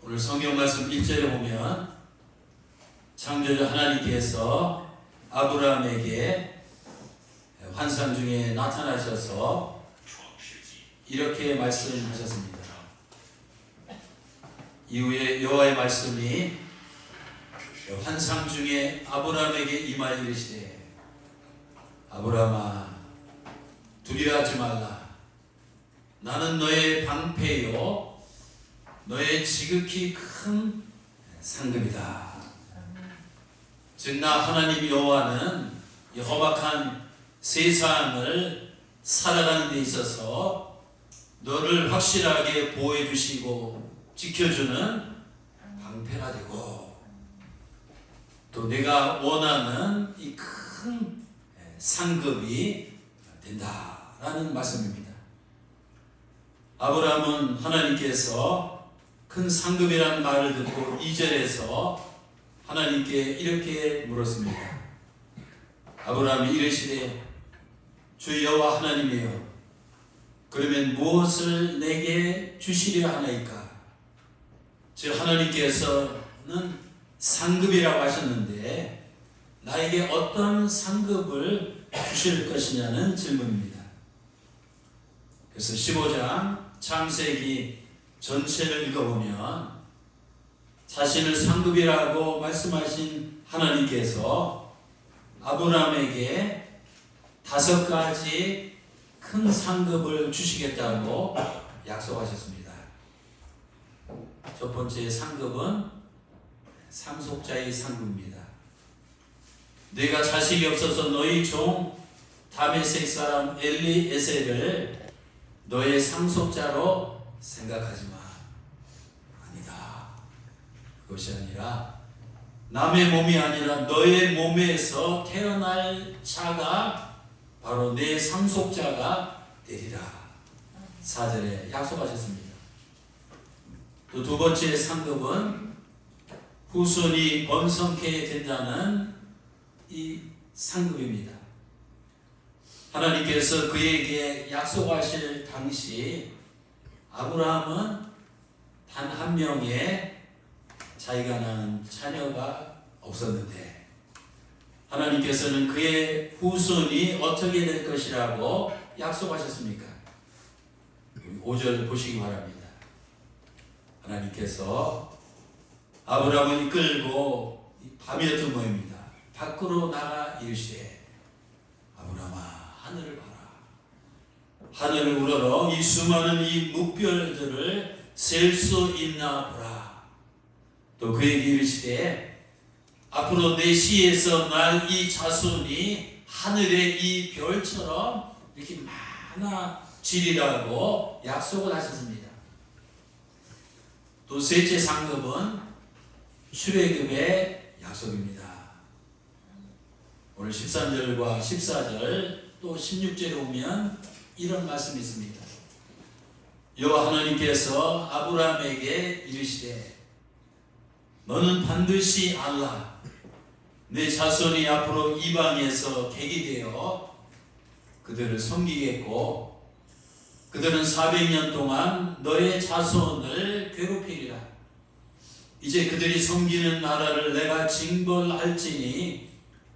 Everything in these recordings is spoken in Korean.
오늘 성경 말씀 1절에 보면 창조주 하나님께서 아브라함에게 환상 중에 나타나셔서 이렇게 말씀하셨습니다. 이후에 여호와의 말씀이 환상 중에 아브라함에게 임하여 이르시되 아브라함아 두려워하지 말라. 나는 너의 방패요 너의 지극히 큰 상급이다. 즉 나 하나님 여호와는 이 험악한 세상을 살아가는 데 있어서 너를 확실하게 보호해 주시고 지켜주는 방패가 되고 또 내가 원하는 이 큰 상급이 된다라는 말씀입니다. 아브라함은 하나님께서 큰 상급이라는 말을 듣고 2절에서 하나님께 이렇게 물었습니다. 아브라함이 이르시되 주 여호와 하나님이여 그러면 무엇을 내게 주시려 하나이까? 즉 하나님께서는 상급이라고 하셨는데 나에게 어떤 상급을 주실 것이냐는 질문입니다. 그래서 15장 창세기 전체를 읽어보면 자신을 상급이라고 말씀하신 하나님께서 아브라함에게 5가지 큰 상급을 주시겠다고 약속하셨습니다. 첫 번째 상급은 상속자의 상급입니다. 내가 자식이 없어서 너희 종 다메섹 사람 엘리에셀을 너의 상속자로 생각하지마. 아니다. 그것이 아니라 남의 몸이 아니라 너의 몸에서 태어날 자가 바로 내 상속자가 되리라. 4절에 약속하셨습니다. 또 두 번째 상급은 후손이 번성케 된다는 이 상급입니다. 하나님께서 그에게 약속하실 당시 아브라함은 단 한 명의 자기가 낳은 자녀가 없었는데 하나님께서는 그의 후손이 어떻게 될 것이라고 약속하셨습니까? 5절 보시기 바랍니다. 하나님께서 아브라함을 이끌고 밤이었던 모입니다. 밖으로 나가 이르시되 아브라함아 하늘을 봐라. 하늘을 우러러 이 수많은 이 묵별들을 셀 수 있나 보라. 또 그에게 이르시되 앞으로 내 시에서 날 이 자손이 하늘의 이 별처럼 이렇게 많아지리라고 약속을 하셨습니다. 또 셋째 상급은 출애굽의 약속입니다. 오늘 13절과 14절 또 16절에 오면 이런 말씀이 있습니다. 여호와 하나님께서 아브라함에게 이르시되 너는 반드시 알라. 내 자손이 앞으로 이방에서 객이 되어 그들을 섬기겠고 그들은 400년 동안 너의 자손을 괴롭히리라. 이제 그들이 섬기는 나라를 내가 징벌할지니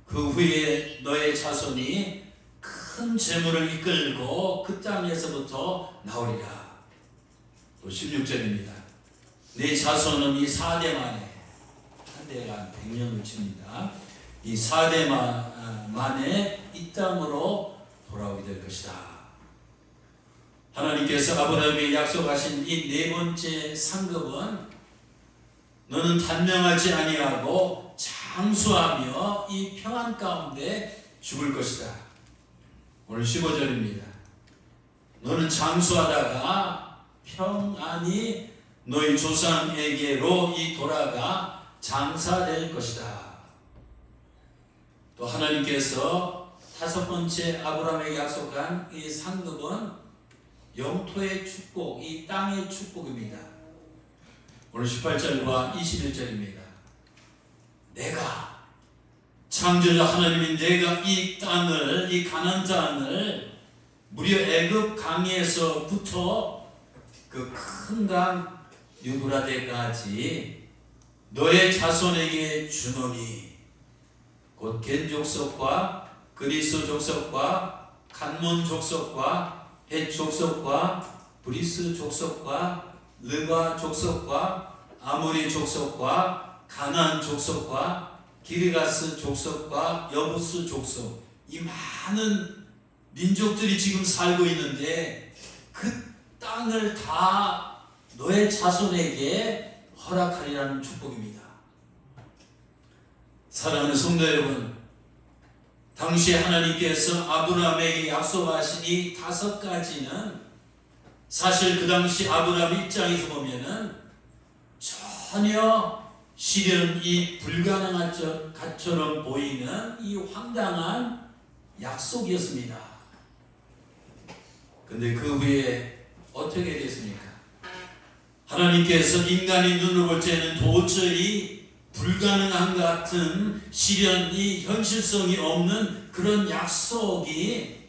그 후에 너의 자손이 큰 재물을 이끌고 그 땅에서부터 나오리라. 또 16절입니다. 내 자손은 이 4대 만에 한 대가 100년을 칩니다. 이 4대 만에 이 땅으로 돌아오게 될 것이다. 하나님께서 아브라함에게 약속하신 이 네 번째 상급은 너는 단명하지 아니하고 장수하며 이 평안 가운데 죽을 것이다. 오늘 15절입니다. 너는 장수하다가 평안히 너희 조상에게로 이 돌아가 장사될 것이다. 또 하나님께서 5번째 아브라함에게 약속한 이 상급은 영토의 축복, 이 땅의 축복입니다. 오늘 18절과 21절입니다. 내가 창조자 하나님인 내가 이 땅을, 이 가나안 땅을 무려 애굽 강에서부터 그 큰 강 유브라데까지 너의 자손에게 주노니, 곧 겐 족속과 그리스 족속과 간몬 족속과 헷 족속과 브리스 족속과 르바 족속과 아모리 족속과 가나안 족속과 기르가스 족속과 여부스 족속, 이 많은 민족들이 지금 살고 있는데 그 땅을 다 너의 자손에게 허락하리라는 축복입니다. 사랑하는 성도 여러분, 당시 하나님께서 아브라함에게 약속하신 이 5가지는 사실 그 당시 아브라함 입장에서 보면은 전혀 실현이 불가능한 것처럼 보이는 이 황당한 약속이었습니다. 근데 그 후에 어떻게 됐습니까? 하나님께서 인간의 눈으로 볼 때는 도저히 불가능한 것 같은 실현이 현실성이 없는 그런 약속이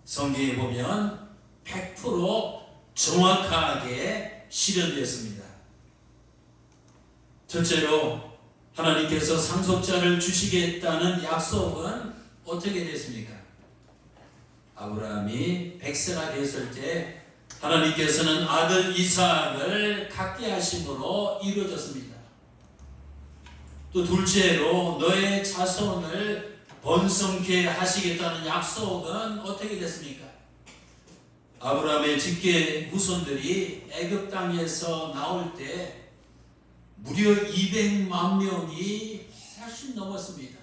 성경에 보면 100% 정확하게 실현되었습니다. 첫째로 하나님께서 상속자를 주시겠다는 약속은 어떻게 됐습니까? 아브라함이 100세가 되었을 때 하나님께서는 아들 이삭을 갖게 하심으로 이루어졌습니다. 또 둘째로 너의 자손을 번성케 하시겠다는 약속은 어떻게 됐습니까? 아브라함의 직계 후손들이 애굽 땅에서 나올 때 무려 200만 명이 훨씬 넘었습니다.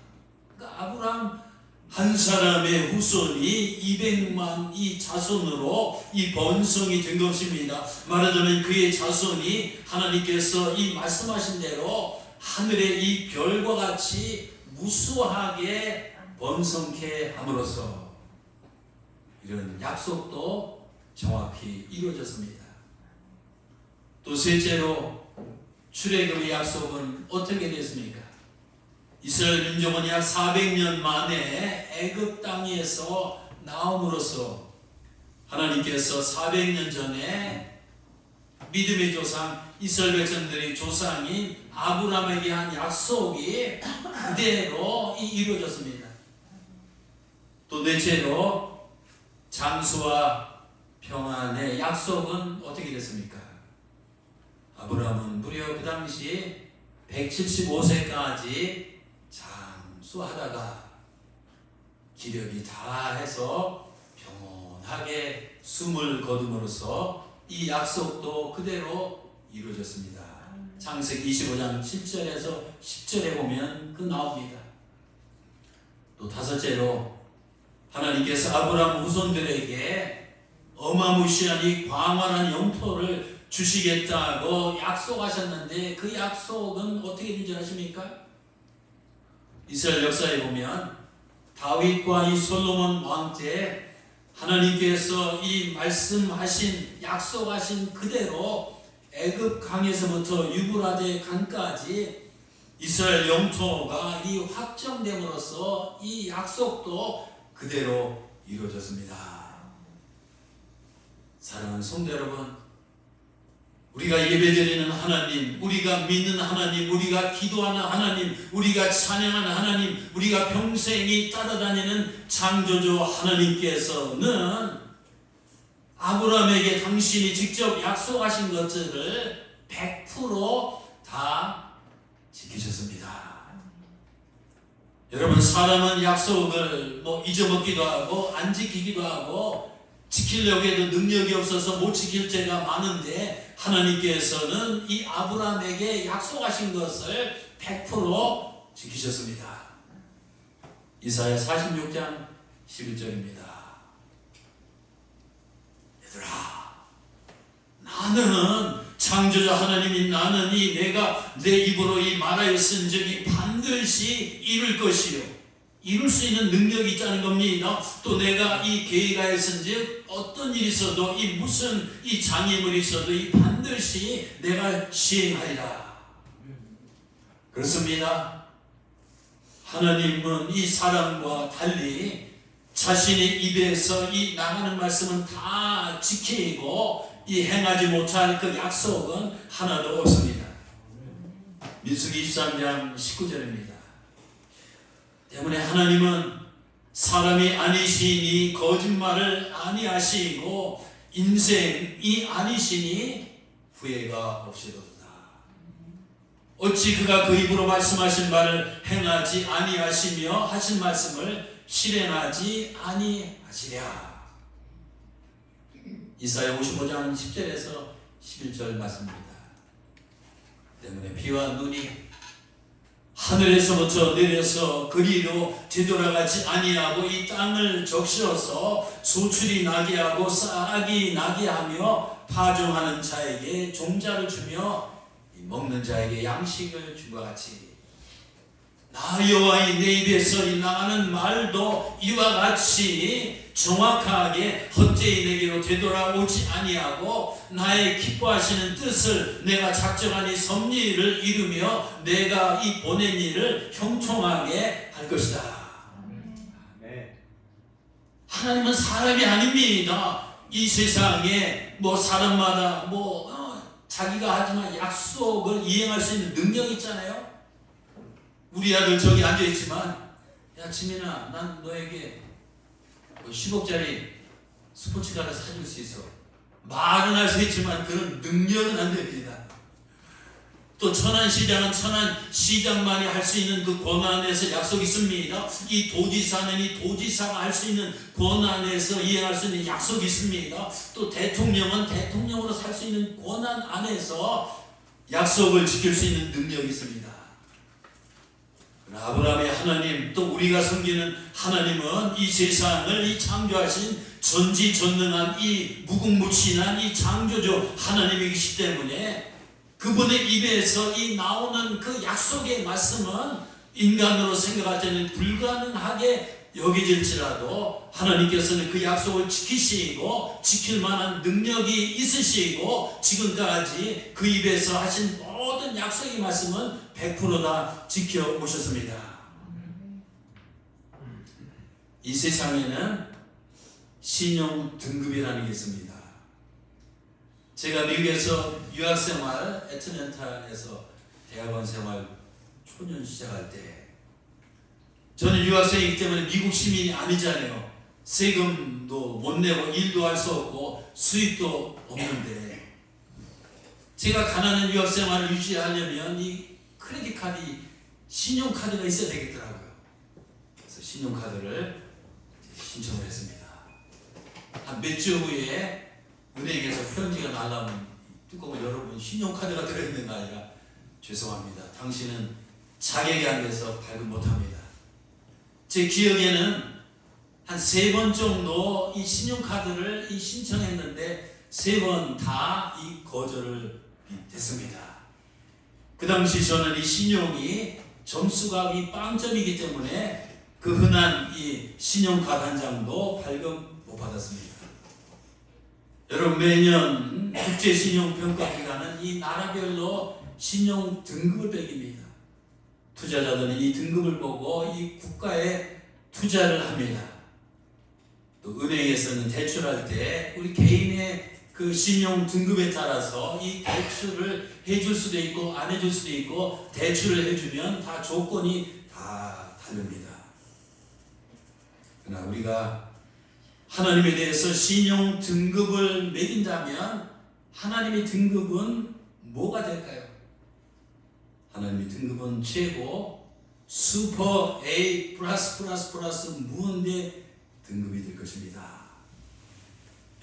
그러니까 아브라함 한 사람의 후손이 200만 이 자손으로 이 번성이 된 것입니다. 말하자면 그의 자손이 하나님께서 이 말씀하신 대로 하늘의 이 별과 같이 무수하게 번성케 함으로써 이런 약속도 정확히 이루어졌습니다. 또 셋째로 출애굽의 약속은 어떻게 됐습니까? 이스라엘 민족은 약 400년 만에 애굽 땅에서 나옴으로써 하나님께서 400년 전에 믿음의 조상 이스라엘 백성들의 조상인 아브라함에게 한 약속이 그대로 이루어졌습니다. 또 넷째로 장수와 평안의 약속은 어떻게 됐습니까? 아브라함은 무려 그 당시 175세까지 장수하다가 기력이 다해서 평온하게 숨을 거둠으로써 이 약속도 그대로 이루어졌습니다. 창세기 25장 7절에서 10절에 보면 그 나옵니다. 또 다섯째로 하나님께서 아브라함 후손들에게 어마무시한 이 광활한 영토를 주시겠다고 약속하셨는데 그 약속은 어떻게 된지 아십니까? 이스라엘 역사에 보면 다윗과 이 솔로몬 왕 때 하나님께서 이 말씀하신 약속하신 그대로 애굽 강에서부터 유브라데 강까지 이스라엘 영토가 이 확정됨으로써 이 약속도 그대로 이루어졌습니다. 사랑하는 성도 여러분, 우리가 예배드리는 하나님, 우리가 믿는 하나님, 우리가 기도하는 하나님, 우리가 찬양하는 하나님, 우리가 평생이 따라다니는 창조주 하나님께서는 아브라함에게 당신이 직접 약속하신 것들을 100% 다 지키셨습니다. 여러분, 사람은 약속을 잊어먹기도 하고 안 지키기도 하고 지키려고 해도 능력이 없어서 못 지킬 때가 많은데 하나님께서는 이 아브라함에게 약속하신 것을 100% 지키셨습니다. 이사야 46장 11절입니다. 얘들아, 나는 창조자 하나님인 나는 내가 내 입으로 이 말하였은 적이 반드시 이룰 것이요, 이룰 수 있는 능력이 있다는 겁니다. 또 내가 이 계획하였은즉 어떤 일이 있어도 이 무슨 이 장애물이 있어도 이 반드시 내가 시행하리라. 그렇습니다. 하나님은 이 사람과 달리 자신의 입에서 이 나가는 말씀은 다 지키고 이 행하지 못할 그 약속은 하나도 없습니다. 민수기 23장 19절입니다. 때문에 하나님은 사람이 아니시니 거짓말을 아니하시고 인생이 아니시니 후회가 없이도다. 어찌 그가 그 입으로 말씀하신 바를 행하지 아니하시며 하신 말씀을 실행하지 아니하시랴. 이사야 55장 10절에서 11절 말씀입니다. 때문에 비와 눈이 하늘에서부터 내려서 그리로 되돌아가지 아니하고 이 땅을 적셔서 소출이 나게 하고 싹이 나게 하며 파종하는 자에게 종자를 주며 먹는 자에게 양식을 준 것 같이 나 여호와의 내 입에서 나가는 말도 이와 같이 정확하게 헛되이 내게로 되돌아오지 아니하고 나의 기뻐하시는 뜻을 내가 작정하니 섭리를 이루며 내가 이 보낸 일을 형통하게 할 것이다. 하나님은 사람이 아닙니다. 이 세상에 사람마다 자기가 하지만 약속을 이행할 수 있는 능력이 있잖아요. 우리 아들 저기 앉아있지만 야 지민아 난 너에게 10억짜리 스포츠카를 사줄 수 있어. 말은 할 수 있지만 그런 능력은 안 됩니다. 또 천안시장은 천안시장만이 할 수 있는 그 권한에서 약속이 있습니다. 이 도지사는 이 도지사가 할 수 있는 권한에서 이행할 수 있는 약속이 있습니다. 또 대통령은 대통령으로 살 수 있는 권한 안에서 약속을 지킬 수 있는 능력이 있습니다. 아브라함의 하나님 또 우리가 섬기는 하나님은 이 세상을 이 창조하신 전지전능한 이 무궁무진한 이 창조주 하나님이시기 때문에 그분의 입에서 이 나오는 그 약속의 말씀은 인간으로 생각할 때는 불가능하게 여겨질지라도 하나님께서는 그 약속을 지키시고 지킬 만한 능력이 있으시고 지금까지 그 입에서 하신 모든 약속의 말씀은 100% 다 지켜오셨습니다. 이 세상에는 신용 등급이라는 게 있습니다. 제가 미국에서 유학생활 애틀랜타에서 대학원 생활 초년 시작할 때 저는 유학생이기 때문에 미국 시민이 아니잖아요. 세금도 못 내고 일도 할 수 없고 수입도 없는데 제가 가난한 유학생활을 유지하려면 이 크레딧 카드, 신용카드가 있어야 되겠더라고요. 그래서 신용카드를 신청을 했습니다. 한 몇 주 후에 은행에서 편지가 날라오면 뚜껑을 열어보면 신용카드가 들어있는 게 아니라 죄송합니다. 당신은 자격이 안 돼서 발급 못합니다. 제 기억에는 한 3번 정도 이 신용카드를 신청했는데 3번 다 이 거절을 됐습니다. 그 당시 저는 이 신용이 점수가 이 빵점이기 때문에 그 흔한 이 신용카드 한 장도 발급 못 받았습니다. 여러분 매년 국제신용평가기관은 이 나라별로 신용 등급을 매깁니다. 투자자들은 이 등급을 보고 이 국가에 투자를 합니다. 또 은행에서는 대출할 때 우리 개인의 그 신용 등급에 따라서 이 대출을 해줄 수도 있고 안 해줄 수도 있고 대출을 해주면 다 조건이 다 다릅니다. 그러나 우리가 하나님에 대해서 신용 등급을 매긴다면 하나님의 등급은 뭐가 될까요? 하나님의 등급은 최고 슈퍼 A 플러스 무한대 등급이 될 것입니다.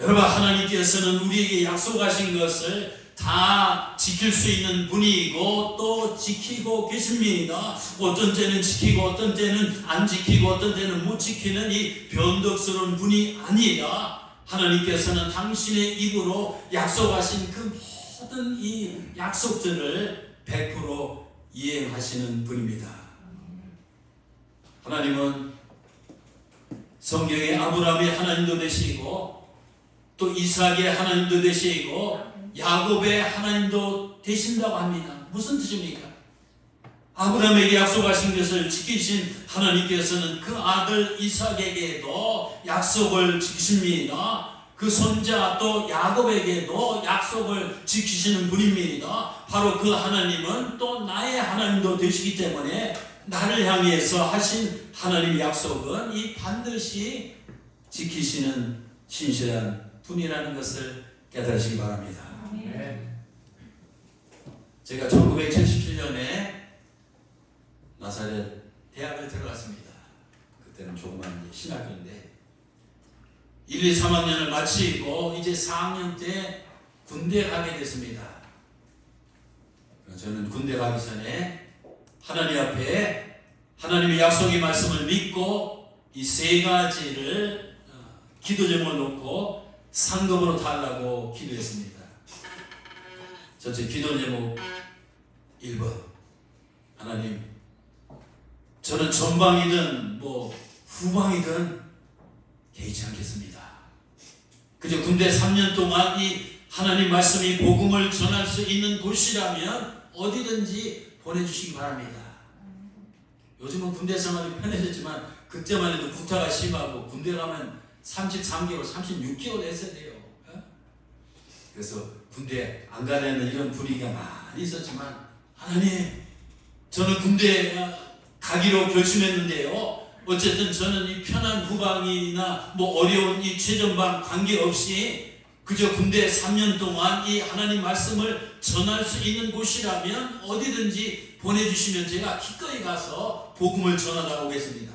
여러분 하나님께서는 우리에게 약속하신 것을 다 지킬 수 있는 분이고 또 지키고 계십니다. 어떤 때는 지키고 어떤 때는 안 지키고 어떤 때는 못 지키는 이 변덕스러운 분이 아니라 하나님께서는 당신의 입으로 약속하신 그 모든 이 약속들을 100% 이행하시는 분입니다. 하나님은 성경에 아브라함의 하나님도 되시고 또 이삭의 하나님도 되시고 야곱의 하나님도 되신다고 합니다. 무슨 뜻입니까? 아브라함에게 약속하신 것을 지키신 하나님께서는 그 아들 이삭에게도 약속을 지키십니다. 그 손자 또 야곱에게도 약속을 지키시는 분입니다. 바로 그 하나님은 또 나의 하나님도 되시기 때문에 나를 향해서 하신 하나님 약속은 이 반드시 지키시는 신실한 분이라는 것을 깨달으시기 바랍니다. 제가 1977년에 나사렛 대학을 들어갔습니다. 그때는 조그만 신학교인데 1, 2, 3학년을 마치고 이제 4학년 때 군대 가게 됐습니다. 저는 군대 가기 전에 하나님 앞에 하나님의 약속의 말씀을 믿고 이 세 가지를 기도 제목을 놓고 상급으로 달라고 기도했습니다. 첫째 기도 제목 1번, 하나님, 저는 전방이든 후방이든 개의치 않겠습니다. 그저 군대 3년 동안 이 하나님 말씀이 복음을 전할 수 있는 곳이라면 어디든지 보내주시기 바랍니다. 요즘은 군대 생활이 편해졌지만 그때만 해도 구타가 심하고 군대 가면 33개월, 36개월 했어야 돼요. 그래서 군대 안 가려는 이런 분위기가 많이 있었지만 하나님, 저는 군대 가기로 결심했는데요. 어쨌든 저는 이 편한 후방이나 어려운 이 최전방 관계없이 그저 군대 3년 동안 이 하나님 말씀을 전할 수 있는 곳이라면 어디든지 보내주시면 제가 기꺼이 가서 복음을 전하다 오겠습니다.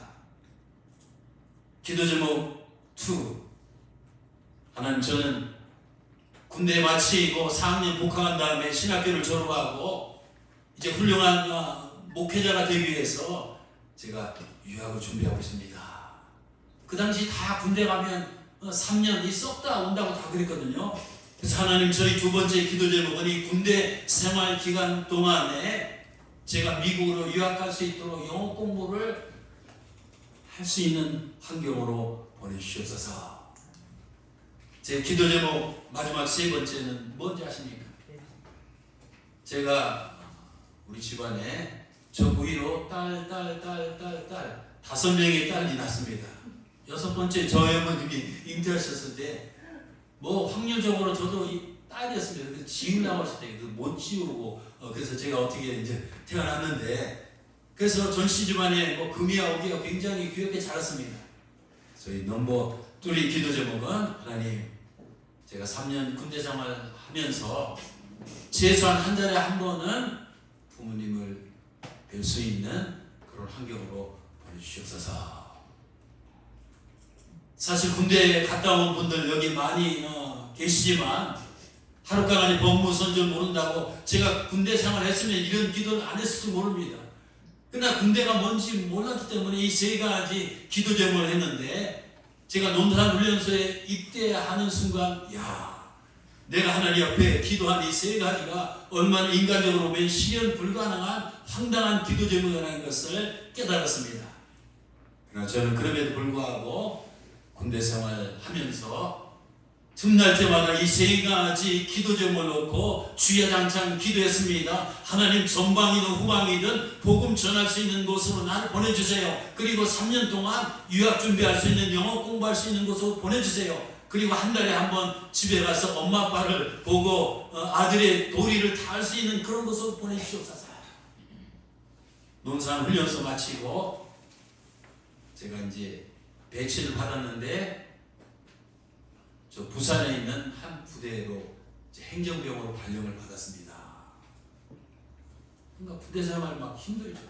기도 제목 2, 하나님, 저는 군대 마치고 4학년 복학한 다음에 신학교를 졸업하고 이제 훌륭한 목회자가 되기 위해서 제가 유학을 준비하고 있습니다. 그 당시 다 군대 가면 3년이 썩다 온다고 다 그랬거든요. 그래서 하나님, 저희 두 번째 기도 제목은 이 군대 생활 기간 동안에 제가 미국으로 유학 갈 수 있도록 영어 공부를 할 수 있는 환경으로 보내주시옵소서. 제 기도 제목 마지막 세 번째는 뭔지 아십니까? 제가 우리 집안에 저 위로 딸 5명의 딸이 낳습니다. 6번째 저희 어머님이 잉태하셨을 때 확률적으로 저도 이 딸이었습니다. 그래서 지으려고 하실 때 못 지우고 그래서 제가 어떻게 이제 태어났는데, 그래서 전씨 집안에 금이와 오기가 굉장히 귀엽게 자랐습니다. 저희 넘버 3 기도 제목은 하나님, 제가 3년 군대 생활을 하면서 최소한 한 달에 한 번은 부모님을 뵐 수 있는 그런 환경으로 보내주시옵소서. 사실 군대에 갔다 온 분들 여기 많이 계시지만 하루가간의 법무선전 모른다고 제가 군대 생활을 했으면 이런 기도를 안 했을지 모릅니다. 그러나 군대가 뭔지 몰랐기 때문에 이 세 가지 기도 제목을 했는데, 제가 논산 훈련소에 입대하는 순간 내가 하나님 옆에 기도한 이 세 가지가 얼마나 인간적으로 보면 실현 불가능한 황당한 기도 제목이라는 것을 깨달았습니다. 그러나 저는 그럼에도 불구하고 군대 생활하면서 틈날 때마다 이 세 가지 기도 제목을 놓고 주야장창 기도했습니다. 하나님, 전방이든 후방이든 복음 전할 수 있는 곳으로 나를 보내주세요. 그리고 3년 동안 유학 준비할 수 있는, 영어 공부할 수 있는 곳으로 보내주세요. 그리고 한 달에 한 번 집에 가서 엄마 아빠를 보고 아들의 도리를 다할 수 있는 그런 곳으로 보내주시옵소서. 논산 훈련소 마치고 제가 이제 배치를 받았는데, 저 부산에 있는 한 부대로 행정병으로 발령을 받았습니다. 그러니까 부대 생활 막 힘들죠.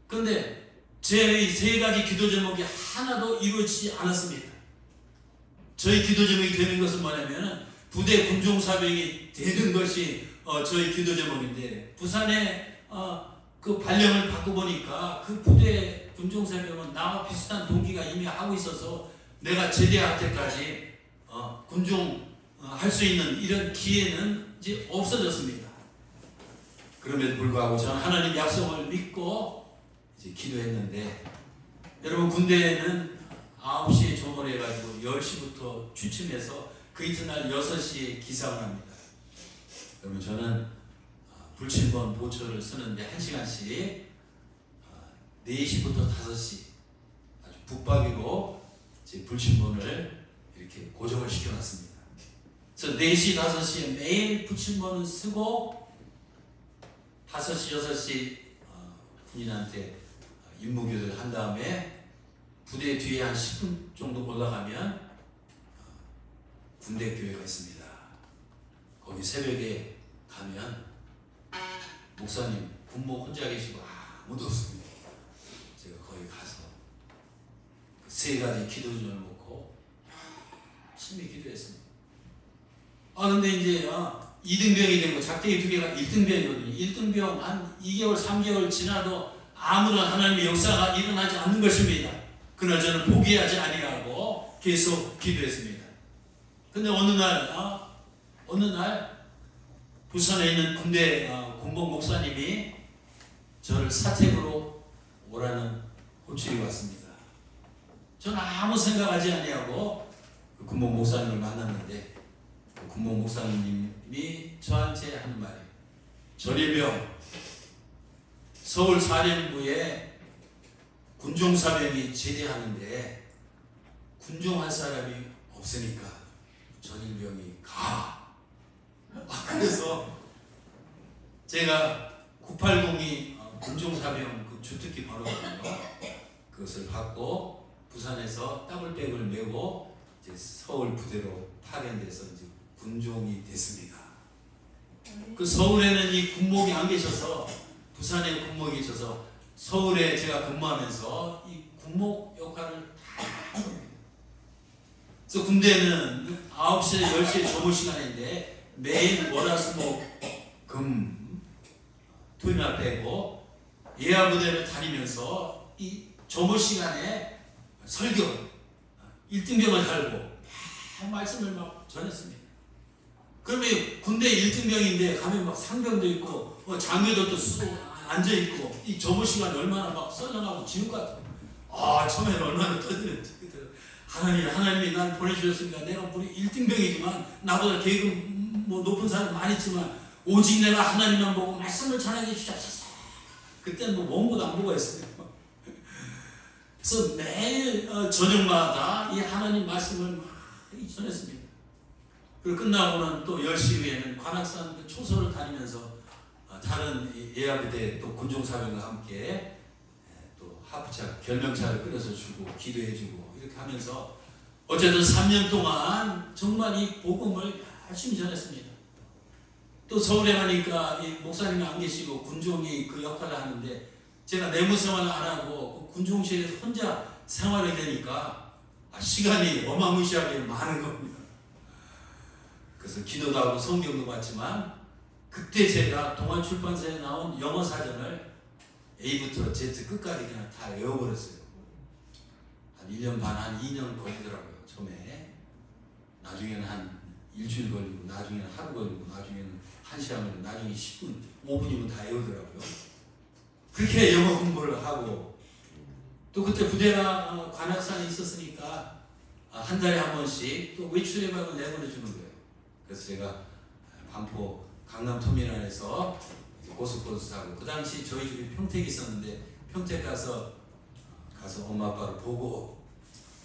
그런데 제 세 가지 기도 제목이 하나도 이루어지지 않았습니다. 저희 기도 제목이 되는 것은 뭐냐면 부대 군종사병이 되는 것이 저희 기도 제목인데, 부산에 그 발령을 받고 보니까 그 부대 군종사병은 나와 비슷한 동기가 이미 하고 있어서 내가 제대할 때까지 군종 할 수 있는 이런 기회는 이제 없어졌습니다. 그럼에도 불구하고 저는 하나님 약속을 믿고 이제 기도했는데, 여러분, 군대에는 9시에 종을 해가지고 10시부터 취침해서 그 이튿날 6시에 기상을 합니다. 그러면 저는 불침번 보초를 쓰는데 1시간씩 4시부터 5시 아주 붙박이로 제 불침번을 이렇게 고정을 시켜놨습니다. 그래서 4시, 5시에 매일 붙임번호 쓰고 5시, 6시 군인한테 임무교대를 한 다음에 부대 뒤에 한 10분 정도 올라가면 군대 교회가 있습니다. 거기 새벽에 가면 목사님 군목 혼자 계시고 아무도 없습니다. 제가 거기 가서 3가지 기도문을 놓고 열심히 기도했습니다. 근데 이제 2등병이 되고 작대기 2개가 1등병이거든요. 1등병 한 2개월 3개월 지나도 아무런 하나님의 역사가 일어나지 않는 것입니다. 그러나 저는 포기하지 아니하고 계속 기도했습니다. 근데 어느 날 부산에 있는 군대 군복 목사님이 저를 사택으로 오라는 호출이 왔습니다. 저는 아무 생각하지 아니하고 그 군복 목사님을 만났는데 그 군복 목사님이 저한테 하는 말이에요. 전일병 서울 사령부에 군종사병이 제대하는데 군종할 사람이 없으니까 전일병이 가. 그래서 제가 980이 군종사병 그 주특기 번호거든요. 그것을 받고 부산에서 더블백을 메고 이제 서울 부대로 파견돼서 이제 군종이 됐습니다. 그 서울에는 이 군목이 안 계셔서 부산에 군목이 있어서 서울에 제가 근무하면서 이 군목 역할을 다 합니다. 그래서 군대는 9시에 10시에 점호 시간인데 매일 월화수목 토요일날 빼고 예하부대를 다니면서 이 점호 시간에 설교 1등병을 달고 말씀을 막 전했습니다. 그러면 군대 1등병인데 가면 막 상병도 있고 장교도 또 앉아있고 이 점호 시간이 얼마나 막 썰렁하고 지옥 같고 처음에는 얼마나 터지는지. 하나님이 날 보내주셨으니까 내가 우리 1등병이지만 나보다 계급 높은 사람 많이 있지만 오직 내가 하나님만 보고 말씀을 전하게 주옵소서. 그때는 원고도 안 보고 했어요. 그래서 매일 저녁마다 이 하나님 말씀을 막 전했습니다. 그리고 끝나고는 또 10시 후에는 관악산 그 초소를 다니면서 다른 예하부대 또 군종사병과 함께 또 하프차 결명차를 끓여서 주고 기도해주고 이렇게 하면서 어쨌든 3년 동안 정말 이 복음을 열심히 전했습니다. 또 서울에 가니까 이 목사님이 안 계시고 군종이 그 역할을 하는데 제가 내무 생활을 안 하고 그 군종실에서 혼자 생활이 되니까 시간이 어마무시하게 많은 겁니다. 그래서 기도도 하고 성경도 봤지만 그때 제가 동아출판사에 나온 영어 사전을 A부터 Z 끝까지 그냥 다 외워버렸어요. 한 1년 반, 한 2년 걸리더라고요. 처음에. 나중에는 한 일주일 걸리고, 나중에는 하루 걸리고, 나중에는 1시간 걸리고, 나중에 10분, 5분이면 다 외우더라고요. 그렇게 영어 공부를 하고 또 그때 부대가 관악산에 있었으니까 한 달에 한 번씩 또 외출예방을 내보내주는 거예요. 그래서 제가 반포 강남터미널에서 고속버스 타고 그 당시 저희 집이 평택에 있었는데 평택 가서 엄마 아빠를 보고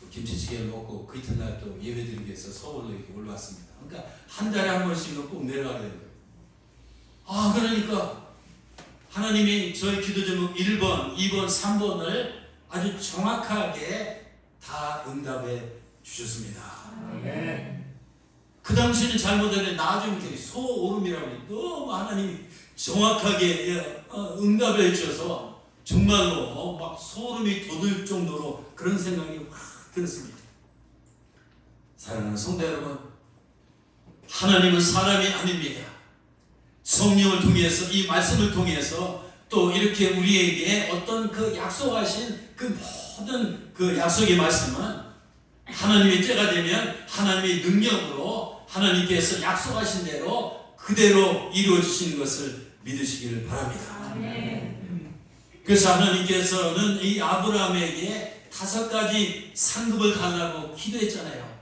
또 김치찌개를 먹고 그 이튿날 또 예배드리기 위해서 서울로 이렇게 올라왔습니다. 그러니까 한 달에 한 번씩은 꼭 내려가게 되는 거예요. 그러니까 하나님이 저희 기도 제목 1번, 2번, 3번을 아주 정확하게 다 응답해 주셨습니다. 그 당시에는 잘못했는데 나중에 소오름이라고 해요. 너무 하나님이 정확하게 응답을 해주셔서 정말로 막 소름이 돋을 정도로 그런 생각이 확 들었습니다. 사랑하는 성도 여러분, 하나님은 사람이 아닙니다. 성령을 통해서 이 말씀을 통해서 또 이렇게 우리에게 어떤 그 약속하신 그 모든 그 약속의 말씀은 하나님의 때가 되면 하나님의 능력으로 하나님께서 약속하신 대로 그대로 이루어지시는 것을 믿으시기를 바랍니다. 그래서 하나님께서는 이 아브라함에게 5가지 상급을 달라고 기도했잖아요.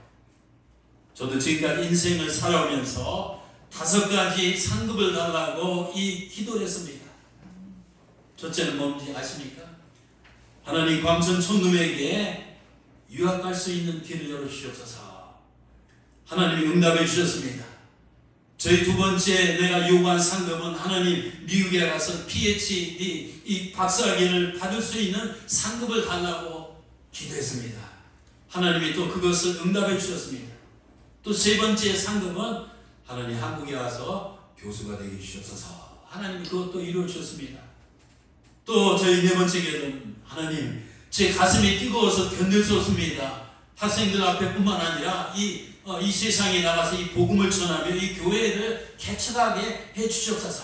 저도 지금까지 인생을 살아오면서 5가지 상급을 달라고 이 기도를 했습니다. 첫째는 뭔지 아십니까? 하나님 광천 촌놈에게 유학 갈 수 있는 길을 열어주시옵소서. 하나님이 응답해 주셨습니다. 저희 두 번째 내가 요구한 상급은 하나님 미국에 가서 PhD 이 박사학위를 받을 수 있는 상급을 달라고 기도했습니다. 하나님이 또 그것을 응답해 주셨습니다. 또 세 번째 상급은 하나님 한국에 와서 교수가 되게 주셨어서 하나님이 그것도 이루어 주셨습니다. 또 저희 네 번째 기도는 하나님 제 가슴이 뜨거워서 견딜 수 없습니다. 학생들 앞에뿐만 아니라 이 세상에 나가서 이 복음을 전하며 이 교회를 개척하게 해주시옵소서.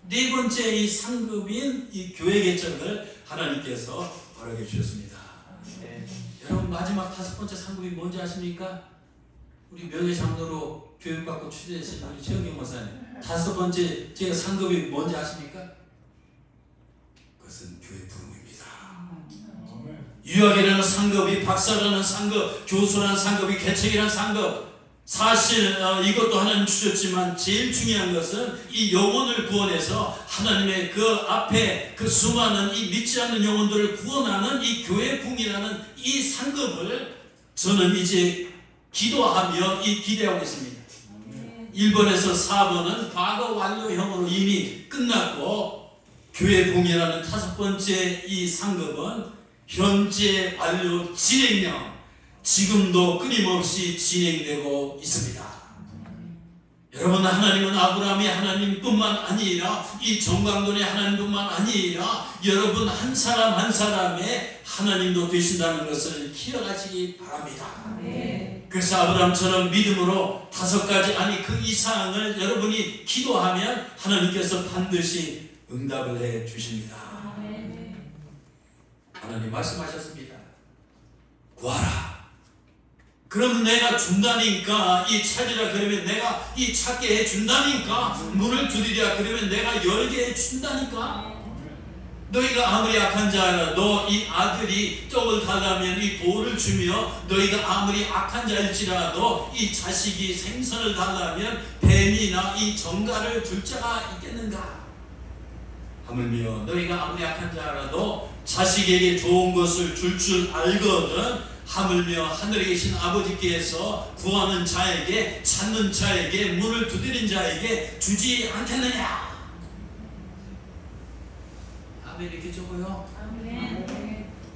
네 번째 이 상급인 이 교회 개척을 하나님께서 허락해 주셨습니다. 네. 여러분 마지막 다섯 번째 상급이 뭔지 아십니까? 우리 명예장로로 교육받고 추대하신 우리 최영경 목사님 다섯 번째 제 상급이 뭔지 아십니까? 그것은 교회 부름입니다. 유학이라는 상급이 박사라는 상급, 교수라는 상급이 개척이라는 상급, 사실 이것도 하나님 주셨지만 제일 중요한 것은 이 영혼을 구원해서 하나님의 그 앞에 그 수많은 이 믿지 않는 영혼들을 구원하는 이 교회 부흥이라는 이 상급을 저는 이제 기도하며 기대하고 있습니다. 1번에서 4번은 과거 완료형으로 이미 끝났고 교회 부흥이라는 다섯 번째 이 상급은 현재 완료 진행형, 지금도 끊임없이 진행되고 있습니다. 여러분 하나님은 아브라함의 하나님뿐만 아니라 이 정강돈의 하나님뿐만 아니라 여러분 한 사람 한 사람의 하나님도 되신다는 것을 기억하시기 바랍니다. 그래서 아브라함처럼 믿음으로 다섯 가지 아니 그 이상을 여러분이 기도하면 하나님께서 반드시 응답을 해 주십니다. 하나님 말씀하셨습니다. 구하라. 그럼 내가 준다니까 이 찾으라 그러면 내가 이 찾게 해 준다니까 문을 두드리라 그러면 내가 열게 해 준다니까. 너희가 아무리 악한 자라 너 이 아들이 떡을 달라면 이 돌을 주며 너희가 아무리 악한 자일지라도 이 자식이 생선을 달라면 뱀이나 이 정갈을 줄 자가 있겠는가. 하물며 너희가 아무리 악한 자라도 자식에게 좋은 것을 줄 알거든 하물며 하늘에 계신 아버지께서 구하는 자에게 찾는 자에게 문을 두드린 자에게 주지 않겠느냐. 아멘. 이렇게 적어요.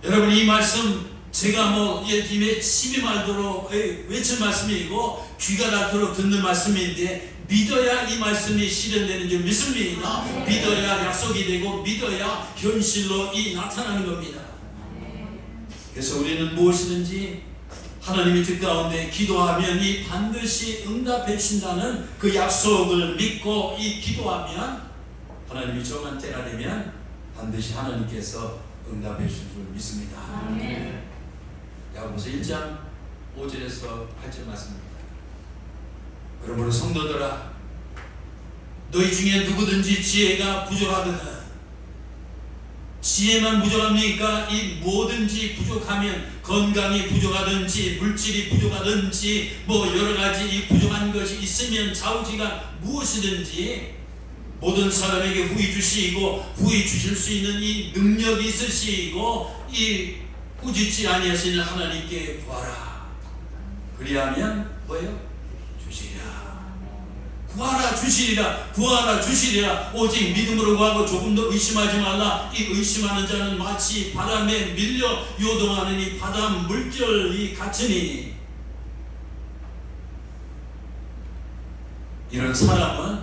여러분 이 말씀 제가 입에 침이 말도록 외칠 말씀이고 귀가 닳도록 듣는 말씀인데 믿어야 이 말씀이 실현되는 줄 믿습니다. 믿어야 약속이 되고 믿어야 현실로 나타나는 겁니다. 그래서 우리는 무엇이든지 하나님의 뜻 가운데 기도하면 반드시 응답해 주신다는 그 약속을 믿고 기도하면 하나님이 정한 때가 되면 반드시 하나님께서 응답해 주실 줄 믿습니다. 야고보서 1장 5절에서 8절 말씀입니다. 그러므로 성도들아 너희 중에 누구든지 지혜가 부족하거든 지혜만 부족합니까? 이 뭐든지 부족하면 건강이 부족하든지 물질이 부족하든지 여러가지 이 부족한 것이 있으면 좌우지가 무엇이든지 모든 사람에게 후히 주시고 후히 주실 수 있는 이 능력이 있으시고 이 꾸짖지 아니하시는 하나님께 구하라. 그리하면 뭐예요? 구하라 주시리라. 구하라 주시리라. 오직 믿음으로 구하고 조금도 의심하지 말라. 이 의심하는 자는 마치 바람에 밀려 요동하는 이 바람 물결이 같으니 이런 사람은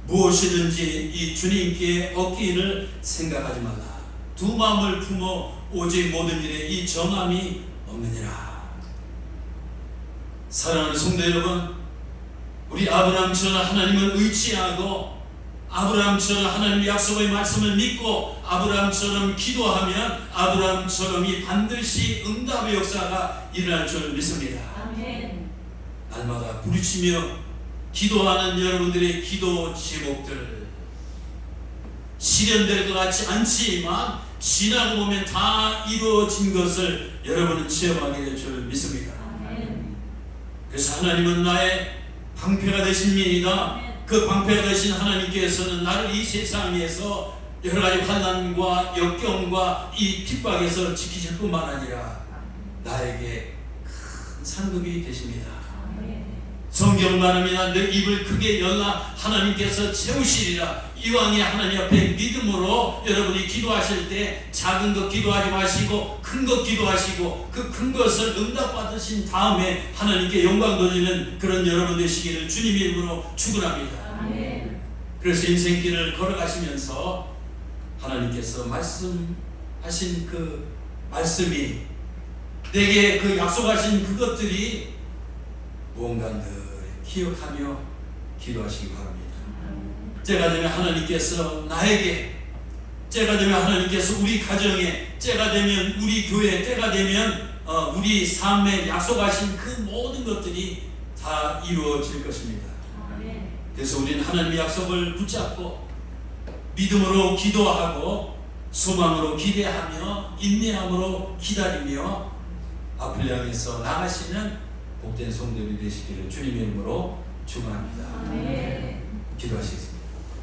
무엇이든지 이 주님께 얻기를 생각하지 말라. 두 마음을 품어 오직 모든 일에 이 정함이 없느니라. 사랑하는 성도 여러분, 우리 아브라함처럼 하나님을 의지하고 아브라함처럼 하나님의 약속의 말씀을 믿고 아브라함처럼 기도하면 아브라함처럼 반드시 응답의 역사가 일어날 줄 믿습니다. 아멘. 날마다 부르치며 기도하는 여러분들의 기도 제목들 실현될 것 같지 않지만 지나고 보면 다 이루어진 것을 여러분은 체험하게 될 줄 믿습니다. 아멘. 그래서 하나님은 나의 방패가 되십니다. 그 방패가 되신 하나님께서는 나를 이 세상에서 여러 가지 환난과 역경과 이 핍박에서 지키실 뿐만 아니라 나에게 큰 상급이 되십니다. 성경 말합니다. 내 입을 크게 열라 하나님께서 채우시리라. 이왕에 하나님 앞에 믿음으로 여러분이 기도하실 때 작은 것 기도하지 마시고 큰 것 기도하시고 그 큰 것을 응답받으신 다음에 하나님께 영광 돌리는 그런 여러분 되시기를 주님 이름으로 축원합니다. 아멘. 그래서 인생길을 걸어가시면서 하나님께서 말씀하신 그 말씀이 내게 그 약속하신 그것들이 무언가 늘 기억하며 기도하시기 바랍니다. 때가 되면 하나님께서 나에게, 때가 되면 하나님께서 우리 가정에, 때가 되면 우리 교회, 때가 되면 우리 삶에 약속하신 그 모든 것들이 다 이루어질 것입니다. 그래서 우리는 하나님의 약속을 붙잡고 믿음으로 기도하고 소망으로 기대하며 인내함으로 기다리며 앞을 향해서 나가시는 복된 성도들이 되시기를 주님의 이름으로 축원합니다. 기도하시겠습니다.